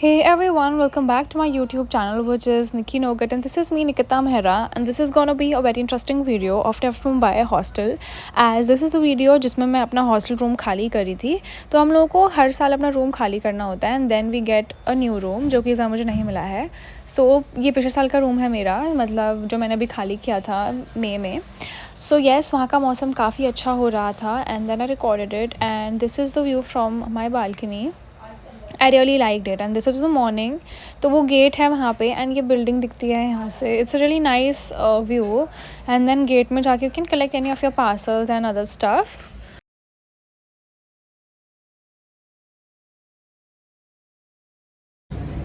Hey everyone, welcome back to my YouTube channel, which is Nikki Nogat, and this is me, Nikita Mehra, and this is gonna be a very interesting video of Trip from Mumbai hostel, as this is the video जिसमें मैं अपना hostel room खाली करी थी. तो हम लोगों को हर साल अपना room खाली करना होता है, and then we get a new room, जो कि इस बार मुझे नहीं मिला है. So ये पिछले साल का room है मेरा, मतलब जो मैंने अभी खाली किया था मई में. So yes, वहाँ का मौसम काफ़ी अच्छा हो रहा था, and then I recorded it, and this is the view from my balcony. I really like it and this is the morning. तो वो गेट है वहाँ पे एंड ये बिल्डिंग दिखती है यहाँ से. It's a really nice view. And then gate में जाके you can collect any of your parcels and other stuff.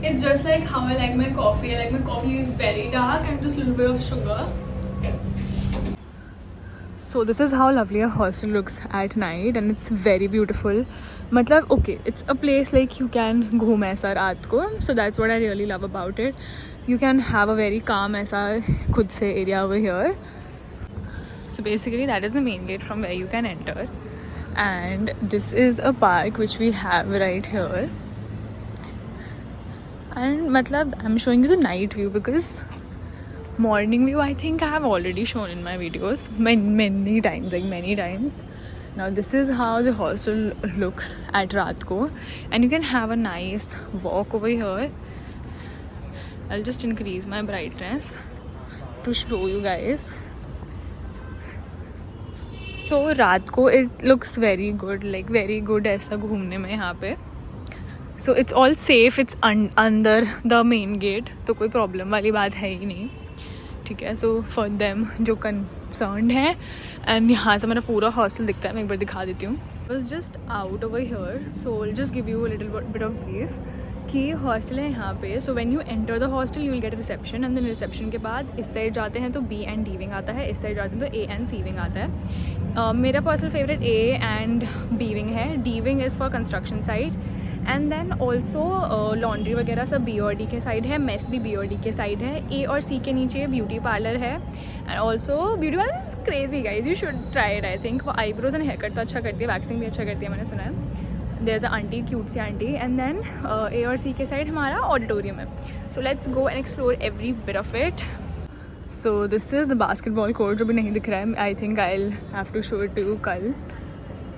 It's just like how I like my coffee. I like my coffee very dark and just a little bit of sugar. So this is how lovely a hostel looks at night and it's very beautiful. मतलब okay, it's a place like you can घूम ऐसा रात को. So that's what I really love about it. You can have a very calm ऐसा खुद से area over here. So basically that is the main gate from where you can enter. And this is a park which we have right here. And मतलब I'm showing you the night view because morning view I think I have already shown in my videos many times. Now this is how the hostel looks at raat ko, and you can have a nice walk over here. I'll just increase my brightness to show you guys. So रात को it looks very good, like very good ऐसा घूमने में यहाँ पे. So it's all safe, it's under the main gate, तो कोई problem वाली बात है ही नहीं. ठीक है. सो फॉर देम जो कंसर्न है. एंड यहाँ से मेरा पूरा हॉस्टल दिखता है. मैं एक बार दिखा देती हूँ. Was just out over here. So just give you a little bit of brief कि हॉस्टल है यहाँ पे. So when you enter the hostel you will get reception and then reception के बाद इस साइड जाते हैं तो बी एंड डी विंग आता है. इस साइड जाते हैं तो ए एंड सी विंग आता है. मेरा personal favourite A and B wing है. D wing is for construction side and then also laundry वगैरह सब बी और डी के साइड है. मेस भी बी और डी के साइड है. ए और सी के नीचे ब्यूटी पार्लर है. And also beauty parlour is crazy guys, you should try it. I think वो आईब्रोज एंड हेयर कट तो अच्छा करती है, वैक्सिंग भी अच्छा करती है, मैंने सुना है. There is a aunty, cute सी आंटी. एंड देन ए और सी के साइड हमारा ऑडिटोरियम है. So let's go and explore every bit of it. So this is the basketball court जो भी नहीं दिख रहा है. I think I will have to show it to you कल,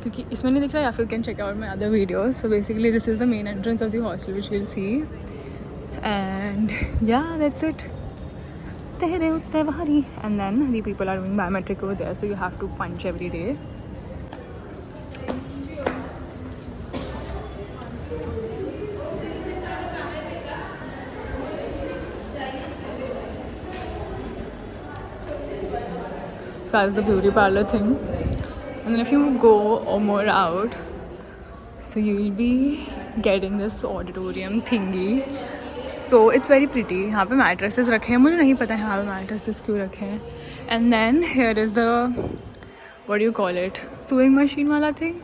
क्योंकि इसमें नहीं दिख रहा है, या फिर can check out my other videos. So basically this is the main entrance of the hostel which will see. And yeah that's it. तेरे उत्ते भारी. And then the people are doing biometric over there, so you have to punch every day. So that's the beauty parlor thing. And then if you go or more out, so you will be getting this auditorium thingy. So it's very pretty. यहाँ पे mattresses रखे हैं. मुझे नहीं पता है यहाँ पे mattresses क्यों रखे हैं. And then here is the, what do you call it, sewing machine वाला thing.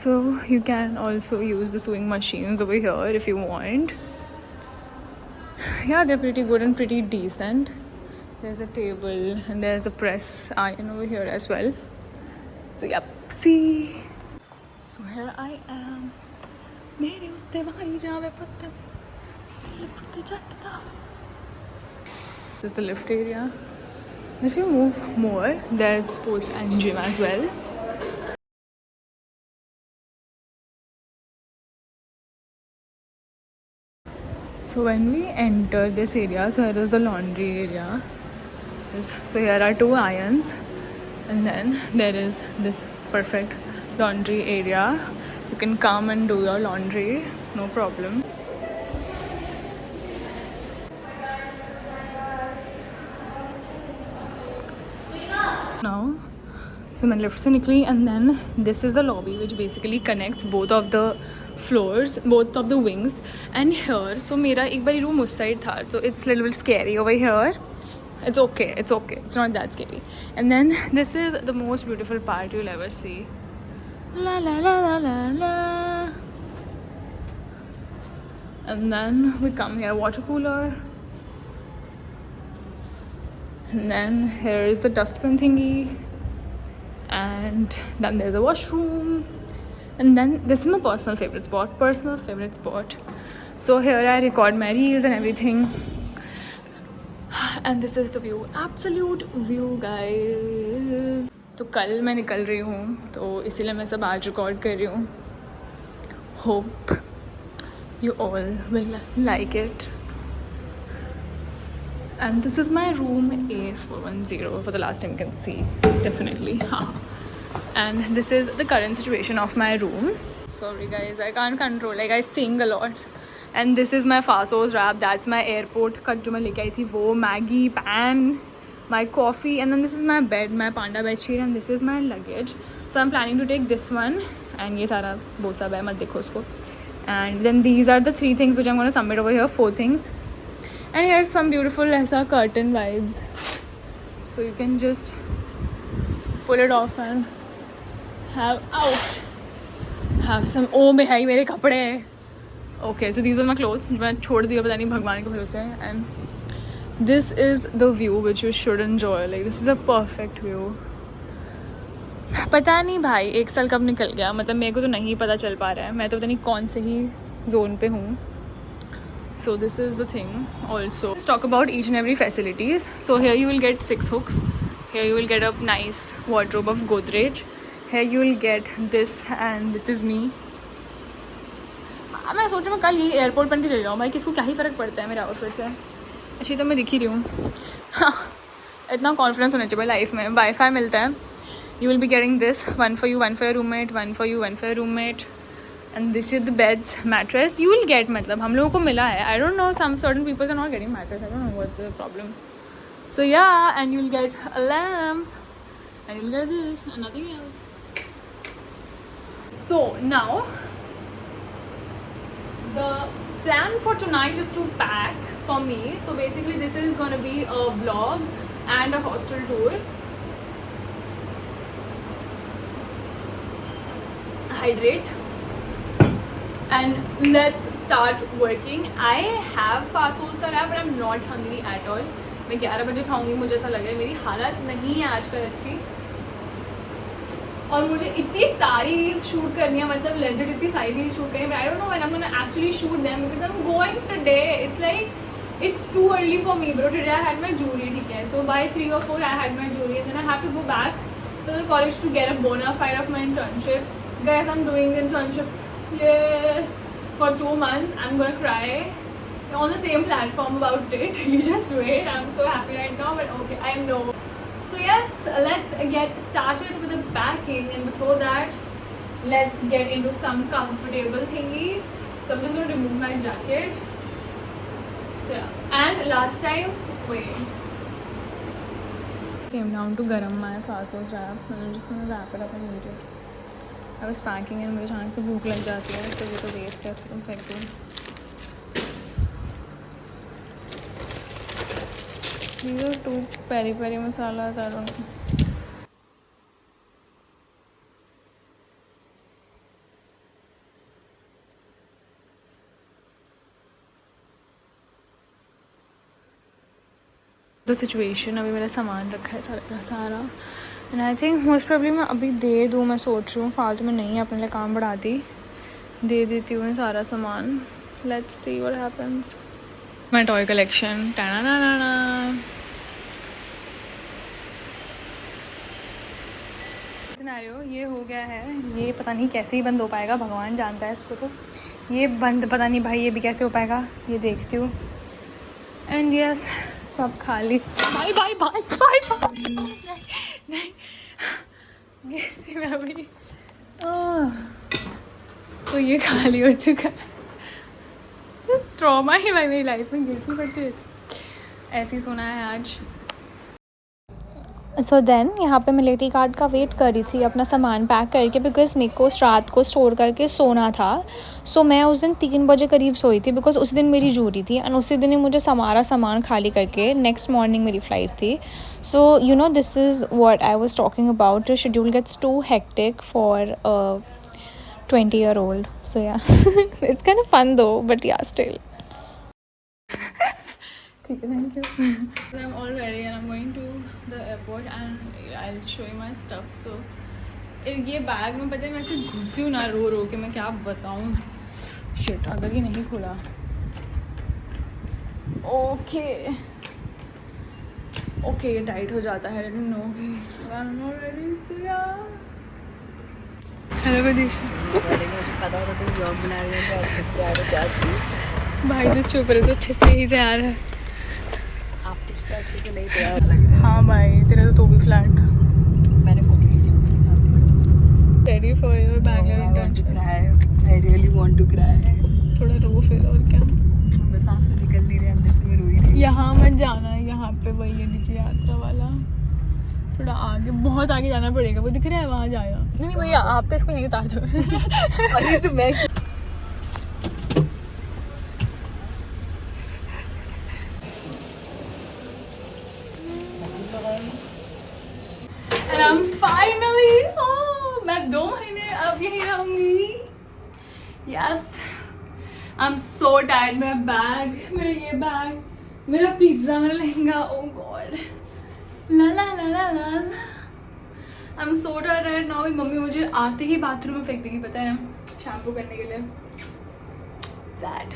So you can also use the sewing machines over here if you want. Yeah, they're pretty good and pretty decent. There's a table and there's a press iron over here as well. So yep, see. So here I am. मेरे उत्ते भारी जावे पत्ते दिल पुत्ते चटता. This is the lift area. If you move more, there's sports and gym as well. So when we enter this area, so here is the laundry area. So here are 2 irons, and then there is this perfect laundry area. You can come and do your laundry, no problem. Now, so मैं lift से निकली and then this is the lobby which basically connects both of the floors, both of the wings. And here, so मेरा एक बारी room उस side था, so it's a little bit scary over here. It's okay, it's not that scary. And then this is the most beautiful part you'll ever see. La la la la la la. And then we come here, water cooler. And then here is the dustbin thingy. And then there's a washroom. And then this is my personal favorite spot. So here I record my reels and everything. And this is the view, absolute view guys. तो कल मैं निकल रही हूँ तो इसीलिए मैं सब आज रिकॉर्ड कर रही हूँ. Hope you all will like it. And this is my room A410 for the last time you can see, definitely. And this is the current situation of my room. Sorry guys, I can't control, like I sing a lot. And this is my Fasos wrap, that's my airport cut जो मैं लेके आई थी वो, Maggie pan, my coffee, and then this is my bed, my panda bed sheet, and this is my luggage. So I'm planning to take this one, and ये सारा वो सब है, मत देखो उसको. And then these are the 3 things which I'm going to submit over here, 4 things. And here's some beautiful ऐसा curtain vibes, so you can just pull it off and have some. Oh भाई मेरे कपड़े. Okay, so these were my clothes जो मैं छोड़ दिया पता नहीं भगवान के भरोसे. And this is the view which you should enjoy, like this is the perfect view. पता नहीं भाई 1 साल कब निकल गया, मतलब मेरे को तो नहीं पता चल पा रहा है, मैं तो पता नहीं कौन से ही जोन पे हूँ. So this is the thing also. Let's talk about each and every facilities. So here you will get 6 hooks. Here you will get a nice wardrobe of Godrej. Here you will get this, and this is me. मैं सोच रही हूँ कल ये airport बन के चले जाऊँ भाई, किसको क्या ही फ़र्क पड़ता है मेरे आउटफिट से. अच्छी तो मैं दिख ही रही हूँ. हाँ, इतना कॉन्फिडेंस होना चाहिए भाई लाइफ में. वाईफाई मिलता है. You will be getting this, 1 for you, 1 for your roommate, 1 for you, 1 for your roommate. And this is the beds, mattress. You will get, मतलब हम लोगों को मिला है. I don't know, some certain people are not getting mattress. I don't know what's the problem. So yeah, and you will get a lamp, and you will get this and nothing else. So now, the plan for tonight is to pack for me. So basically, this is gonna be a vlog and a hostel tour. Hydrate. And let's start working. I have Fasos का wrap, but I'm not hungry at all. मैं 11 बजे खाऊंगी, मुझे ऐसा लग रहा है. मेरी हालत नहीं है आजकल अच्छी, और मुझे इतनी सारी रील्स शूट करनी है, मतलब लेजिट इतनी सारी रील्स शूट करनी है. I don't know when I'm gonna actually shoot them because I'm going today. It's like it's too early for me, bro. Today I had my jewelry, ठीक है. So by 3 or 4 I had my jewelry, and then I have to go back to the college to get a bona fide of my internship. Guys, I'm doing the internship. Yeah, for 2 months. I'm gonna cry on the same platform about it. You just wait. I'm so happy right now, but okay, I know. So yes, let's get started with the packing, and before that, let's get into some comfortable thingy. So I'm just gonna remove my jacket. So yeah, and last time, wait. Came down to garam my Fasos wrap, and I'm just gonna wrap it up and eat it. I was packing and मुझे अचानक से भूख लग जाती है, तो ये तो वेस्ट है, इसको तुम फेंक दो. These are 2 peri peri masalas, I don't know. The situation, अभी मेरा सामान रखा है सारा का सारा. And I think most probably मैं अभी दे दूँ, मैं सोच रही हूँ फालतू में नहीं अपने लिए काम बढ़ाती, दे देती हूँ सारा सामान. Let's see what happens. My toy collection, scenario ये हो गया है. ये पता नहीं कैसे ही बंद हो पाएगा, भगवान जानता है इसको. तो ये बंद पता नहीं भाई, ये भी कैसे हो पाएगा, ये देखती हूँ. एंड यस, सब खाली. Bye bye bye bye bye. नहीं कैसे मैं अभी. तो ये खाली हो चुका है. ट्रॉमा ही भाई मेरी लाइफ में गिरती पड़ती रहती. ऐसे ही सोना है आज. सो देन यहाँ पे मिलिट्री कार्ड का वेट कर रही थी अपना सामान पैक करके, बिकॉज मेरे को रात को स्टोर करके सोना था. सो मैं उस दिन 3 बजे करीब सोई थी, बिकॉज उस दिन मेरी जूरी थी, एंड उसी दिन ही मुझे सारा सामान खाली करके नेक्स्ट मॉर्निंग मेरी फ़्लाइट थी. So you know this is what I was talking about. Schedule gets too hectic for 20-year-old. So yeah, it's kind of fun though, but yeah, still. Thank you. I'm all ready and I'm going to the airport and I'll show you my stuff. So ये bag में पता है मैं ऐसे घुसी हूँ ना रो रो के, मैं क्या बताऊँ. शिट, अगर ये नहीं खुला ओके ओके ये टाइट हो जाता है लेकिन नो रेडी से हेलो विदिशा पता होता तुम ब्लॉग बना रही हो तो अच्छे से तैयार हो जाती। भाई तो चुप रहे तो अच्छे से ही तैयार है। आप किसका अच्छे से नहीं तैयार लग रहा हाँ भाई तेरा तो भी फ्लैट था। है। मैंने coffee ready for your Bangalore internship. I really want to cry. थोड़ा रो फिर और क्या, बस आंसू निकल नहीं रहे अंदर से, मैं रो ही रही हूँ। यहाँ मत जाना, यहाँ पे वही है विजय यात्रा वाला, थोड़ा आगे बहुत आगे जाना पड़ेगा, वो दिख रहा है वहाँ जाएगा। नहीं भैया आप तो इसको यहीं उतार दो। अरे तो मैं And I'm finally home. मैं 2 महीने अब यहीं रहूंगी। Yes. I'm so tired. मेरा बैग, मेरा ये बैग, मेरा पिज्जा, मेरा लहंगा, oh god. ला ला ला ला ला। I'm so tired right now. Mummy मुझे आते ही बाथरूम में फेंक देगी, पता है, शैम्पू करने के लिए। Sad.